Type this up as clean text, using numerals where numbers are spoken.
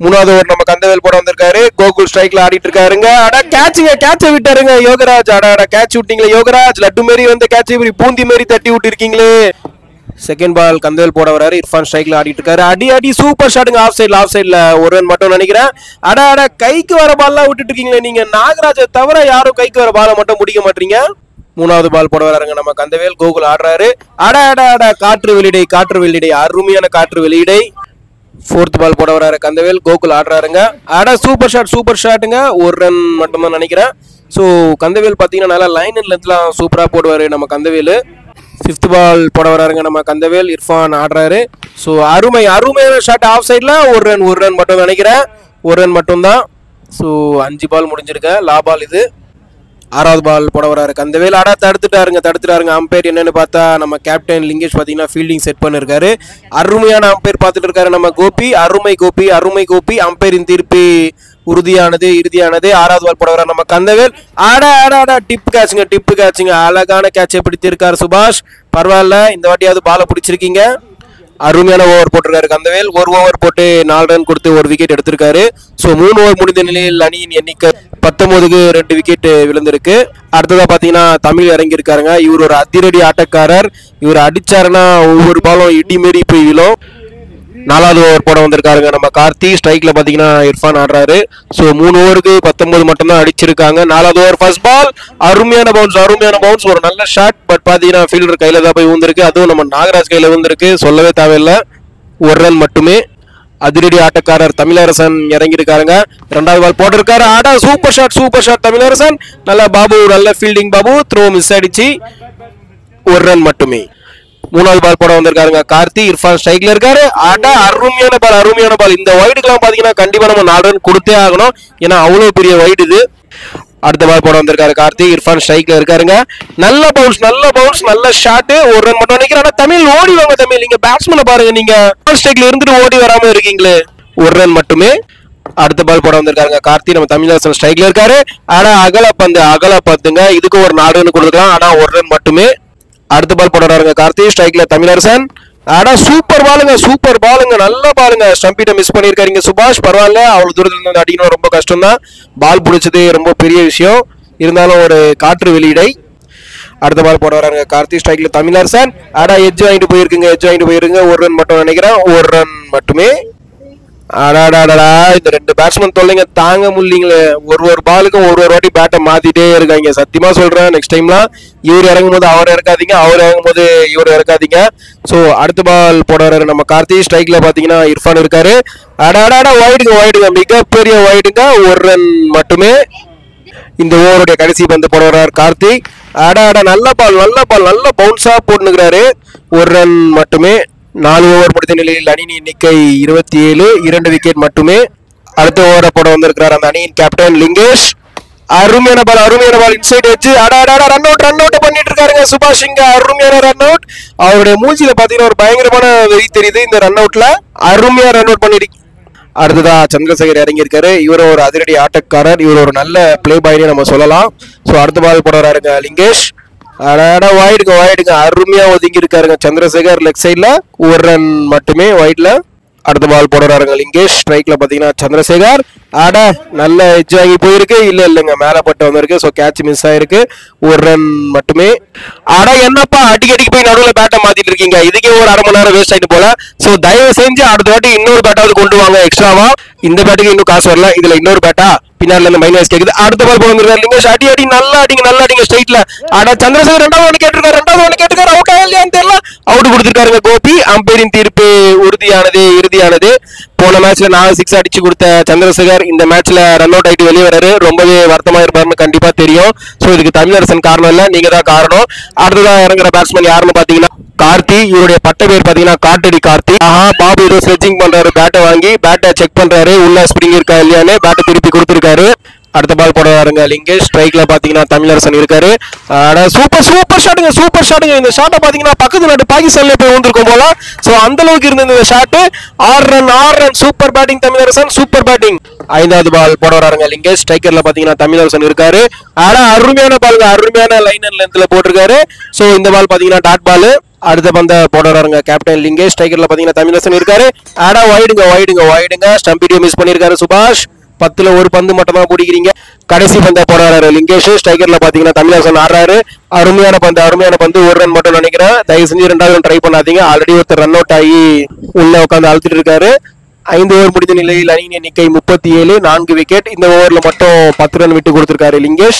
மூணாவது ஓவர் நம்ம கந்தவேல் போட வந்திருக்காரு. கோகுல் ஸ்ட்ரைக்ல ஆடிட்டு இருக்காருங்க. அட கேட்ச விட்டாருங்க யோகராஜ். அட கேட்ச் விட்டீங்களே யோகராஜ். லட்டு மாரி வந்து கேட்ச் இப்படி பூந்தி மாரி தட்டி விட்டு இருக்கீங்களே. செகண்ட் பால் கந்தவேல் போட வராரு. இர்ஃபான் ஸ்ட்ரைக்ல ஆடிட்டு இருக்காரு. அடி சூப்பர் ஷாட்டுங்க. ஆஃப் சைட்ல ஒரு ரன் மட்டும் நினைக்கிறேன். அட கைக்கு வர பால்லாம் விட்டுட்டு இருக்கீங்களே நீங்க. நாகராஜை தவிர யாரும் கைக்கு வர பாலை மட்டும் முடிக்க மாட்டீங்க. மூணாவது பால் போட வராருங்க நம்ம கந்தவேல். கோகுல் ஆடுறாரு. அட காற்று வெளியிடை அருமையான காற்று வெளியிடை. ஃபோர்த் பால் போட வராரு கந்தவேல். கோகுல் ஆடுறாருங்க. அட சூப்பர் ஷாட்டுங்க. ஒரு ரன் மட்டும் தான் நினைக்கிறேன். ஸோ கந்தவேல் பார்த்தீங்கன்னா நல்லா லைன் அண்ட் லென்த்லாம் சூப்பராக போடுவார் நம்ம கந்தவேல். ஃபிஃப்த் பால் போட வராருங்க நம்ம கந்தவேல். இர்ஃபான் ஆடுறாரு. ஸோ அருமையான ஷாட். ஆஃப் சைடில் ஒரு ரன் மட்டும் நினைக்கிறேன். ஒரு ரன் மட்டும்தான். ஸோ 5 பால் முடிஞ்சிருக்க லா பால் இது. ஆறாவது பால் போட வராரு கந்தவேல். தடுத்துட்டாருங்க. அம்பையர் என்னன்னு பார்த்தா நம்ம கேப்டன் லிங்கேஷ் பார்த்தீங்கன்னா ஃபீல்டிங் செட் பண்ணிருக்காரு. அருமையான அம்பையர் பார்த்துட்டு இருக்காரு நம்ம கோபி. அருமை கோபி. அம்பையரின் தீர்ப்பு இறுதியானது. ஆறாவது பால் போட வர நம்ம கந்தவேல். அட டிப் கேட்சுங்க. அழகான கேட்சை பிடித்திருக்காரு சுபாஷ். பரவாயில்ல, இந்த வாட்டியாவது பாலை பிடிச்சிருக்கீங்க. அருமையான ஓவர் போட்டிருக்காரு கந்தவேல். ஒரு ஓவர் போட்டு 4 ரன் கொடுத்து ஒரு விக்கெட் எடுத்திருக்காரு. ஸோ 3 ஓவர் முடிந்த நிலையில் அணியின் எண்ணிக்கை 19க்கு 2 விக்கெட் விழுந்திருக்கு. அடுத்ததா பாத்தீங்கன்னா தமிழ் இறங்கியிருக்காருங்க. இவர் ஒரு அதிரடி ஆட்டக்காரர். இவர் அடிச்சாருன்னா ஒவ்வொரு பாலும் இடி மாரி போய் விழும். 4வது ஓவர் போட வந்திருக்காருங்க நம்ம கார்த்தி. ஸ்ட்ரைக்ல பாத்தீங்கன்னா இர்ஃபான் ஆடுறாரு. ஸோ 3 ஓவருக்கு 19 மட்டும் தான் அடிச்சிருக்காங்க. 4வது ஓவர் ஃபர்ஸ்ட் பால் அருமையான பவுன்ஸ். ஒரு நல்ல ஷாட். பட் பாத்தீங்கன்னா ஃபீல்டர் கையில தான் போய் விழுந்திருக்கு. அதுவும் நம்ம நாகராஜ் கையில விழுந்திருக்கு. சொல்லவே தேவையில்லை. ஒரு ரன் மட்டுமே. அதிரடி ஆட்டக்காரர் தமிழரசன் இறங்கியிருக்காருங்க. 2வது பால் போட்டிருக்காரு. Super shot Tamilarasan. நல்ல ஃபீல்டிங் பாபு. த்ரோ மிஸ் ஆயிடுச்சு. ஒரு ரன் மட்டுமே. 3வது பால் போட வந்திருக்காருங்க கார்த்தி. இர்ஃபான் ஸ்ட்ரைக்ல இருக்காரு. அருமையான பால். இந்த வைடுக்கெல்லாம் பாத்தீங்கன்னா கண்டிப்பா நம்ம 4 ரன் கொடுத்தே ஆகணும். ஏன்னா அவ்வளவு பெரிய வைடு இது. அடுத்த பால் போட வந்திருக்காரு கார்த்தி. இர்ஃபான் ஸ்ட்ரைக்ல இருக்காருங்க. நல்ல பவுன்ஸ் நல்ல ஷாட். ஒரு ரன் மட்டும் நினைக்கிறேன். தமிழ் ஓடி வாங்க தமிழ். நீங்க பேட்ஸ்மேனை பாருங்க. நீங்க ஸ்ட்ரைக்ல இருந்துட்டு ஓடி வராம இருக்கீங்களே. ஒரு ரன் மட்டுமே. அடுத்த பால் போட வந்திருக்காருங்க கார்த்தி. நம்ம தமிழரசன் ஸ்ட்ரைக்ல இருக்காரு. அகல பந்துங்க. இதுக்கு ஒரு 4 ரன் கொடுக்கலாம். ஒரு ரன் மட்டுமே. அடுத்த பால் போட வராருங்க கார்த்தி. ஸ்ட்ரைக்ல தமிழரசன். சூப்பர் பாலுங்க. நல்ல பாலுங்க. ஸ்டம்பிட்ட மிஸ் பண்ணிருக்காருங்க சுபாஷ். பரவாயில்ல, அவ்வளவு தூரத்துல இருந்து அடிக்கணும் ரொம்ப கஷ்டம் தான். பால் பிடிச்சது ரொம்ப பெரிய விஷயம். இருந்தாலும் ஒரு காற்று வெளியிடை. அடுத்த பால் போட வராருங்க கார்த்தி. ஸ்ட்ரைக்ல தமிழரசன். எட்ஜ் வாங்கிட்டு போயிருக்குங்க. ஒரு ரன் மட்டும் நினைக்கிறேன். ஒரு ரன் மட்டுமே. இந்த 2 பேட்ஸ்மேன் தொல்லைங்க தாங்க முடியலீங்களே. ஒரு பாலுக்கும் ஒரு வாட்டி பேட்டை மாத்திட்டே இருக்காங்க. சத்தியமா சொல்றேன், நெக்ஸ்ட் டைம்லாம் இவர் இறங்கும் போது அவர் இறக்காதீங்க, அவர் இறங்கும் போது இவர் இறக்காதீங்க. ஸோ அடுத்த பால் போட வராரு நம்ம கார்த்தி. ஸ்ட்ரைக்ல பாத்தீங்கன்னா இர்ஃபான் இருக்காரு. வைடுங்க. மிகப்பெரிய வைடுங்க. ஒரு ரன் மட்டுமே. இந்த ஓவருடைய கடைசி பந்து போட வர்றாரு கார்த்தி. நல்ல பால் பவுன்ஸா போட்டுக்கிறாரு. ஒரு ரன் மட்டுமே. 4 ஓவர் முடித்த நிலையில் அணியின் எண்ணிக்கை 27, 2 விக்கெட் மட்டுமே. அடுத்த ஓவரை போட வந்திருக்கிறார் அந்த அணியின் கேப்டன் லிங்கேஷ். அருமையான பால் இன்சைட் வச்சு ரன் அவுட் பண்ணிட்டு இருக்காருங்க சுபாஷ். இங்க அருமையான ரன் அவுட். அவருடைய மூஞ்சில பாத்தீங்கன்னா ஒரு பயங்கரமான வெறி தெரியுது இந்த ரன் அவுட்ல. அருமையா ரன் அவுட் பண்ணிருக்கு. அடுத்ததா சந்திரசேகர் இறங்கியிருக்காரு. இவர் ஒரு அதிரடி ஆட்டக்காரர். இவர் ஒரு நல்ல பிளே பாய்னே நம்ம சொல்லலாம். ஸோ அடுத்த பால் போட வராருங்க லிங்கேஷ். வைடுங்க. அருமையா ஒதுங்கி இருக்காருங்க சந்திரசேகர் லெக் சைட்ல. ஒரு ரன் மட்டுமே வைட்ல. அடுத்த பால் போட வராருங்க லிங்கேஷ். ஸ்ட்ரைக்ல பாத்தீங்கன்னா சந்திரசேகர். நல்ல எட்ஜ் ஆகி போயிருக்கு. இல்லைங்க, மேல பட்டு வந்திருக்கு. ஸோ கேட்ச் மிஸ் ஆயிருக்கு. ஒரு ரன் மட்டுமே. என்னப்பா அடிக்கடிக்கு போய் நடுவில் பேட்டை மாத்திட்டு இருக்கீங்க. இதுக்கே ஒரு அரை மணி நேரம் வேஸ்ட் ஆயிட்டு போல. ஸோ தயவு செஞ்சு அடுத்த வாட்டி இன்னொரு பேட்டாவது கொண்டு வாங்க எக்ஸ்ட்ராவா. இந்த பேட்டுக்கு இன்னும் காசு வரல. இதுல இன்னொரு பேட்டா பின்னால இருந்து மைனஸ் கேக்குது. அடுத்த பால் போட வந்திருக்காரு லிங்கேஷ். நல்லா அடிங்க ஸ்ட்ரைட்ல. சந்திரசேகர் 2வது ஒன்று கேட்டிருக்காரு. அவுட் ஆகலையான்னு தெரியல. அவுட் கொடுத்திருக்காருங்க கோபி. அம்பையரின் தீர்ப்பு இறுதியானது. போன மேட்ச்ல 4 6 அடிச்சு கொடுத்த சந்திரசேகர் இந்த மேட்ச்ல ரன் அவுட் ஆயிட்டு வெளியே வராரு. ரொம்பவே வருத்தமா இருப்பாருன்னு கண்டிப்பா தெரியும். சோ இதுக்கு தமிழரசன் காரணம் இல்ல, நீங்க தான் காரணம். அடுத்ததா இறங்குற பேட்ஸ்மேன் யாருன்னு பாத்தீங்கன்னா கார்த்தி. இவருடைய பட்ட பேர் பாத்தீங்கன்னா காட்டடி கார்த்தி. பாபு ஏதோ ஸ்லெட்ஜிங் பண்றாரு. பேட்டை வாங்கி பேட்டை செக் பண்றாரு. உள்ள ஸ்ப்ரிங் இருக்கா இல்லையான்னு பேட்டை திருப்பி கொடுத்திருக்காரு. அடுத்த பால் போட வராருங்க லிங்கேஷ். ஸ்ட்ரைக்ல பாத்தீங்கன்னா தமிழரசன் இருக்காரு. சூப்பர் ஷாட்டுங்க. இந்த ஷாட்டை பாத்தீங்கன்னா பக்கத்து நாட்டு பாகிஸ்தான்ல போய் வந்திருக்கும் போல. சோ அந்த அளவுக்கு இருந்த இந்த shot. 6 run super batting Tamilarasan, super batting. 5வது பால் போட வராருங்க லிங்கேஷ். ஸ்ட்ரைக்கர்ல பாத்தீங்கன்னா தமிழரசன் இருக்காரு. அருமையான பால், அருமையான லைன் அண்ட் லென்த்ல போட்டிருக்காரு. சோ இந்த பால் பாத்தீங்கன்னா டாட் பால். அடுத்த பந்த போட வராருங்க கேப்டன் லிங்கேஷ். ஸ்ட்ரைக்கர்ல பாத்தீங்கன்னா தமிழரசன் இருக்காரு. வைடுங்க. ஸ்டம்ப் வீடியோ மிஸ் பண்ணிருக்காரு சுபாஷ். 10ல ஒரு பந்து மட்டும் தான் பிடிக்கிறீங்க. கடைசி பந்த போட வராரு லிங்கேஷ். ஸ்ட்ரைக்கர்ல பாத்தீங்கன்னா தமிழரசன் ஆடுறாரு. அருமையான பந்து. 1 ரன் மட்டும் நினைக்கிறேன். தயவு செஞ்சு 2வது ரன் ட்ரை பண்ணாதீங்க. ஆல்ரெடி ஒருத்தர் ரன் அவுட் ஆகி உள்ள உட்காந்து அழுத்திட்டு இருக்காரு. 5 ஓவர் முடிந்த நிலையில் அணியின் எண்ணிக்கை 37, 4 விக்கெட். இந்த ஓவர்ல மட்டும் 10 ரன் விட்டு கொடுத்திருக்காரு லிங்கேஷ்.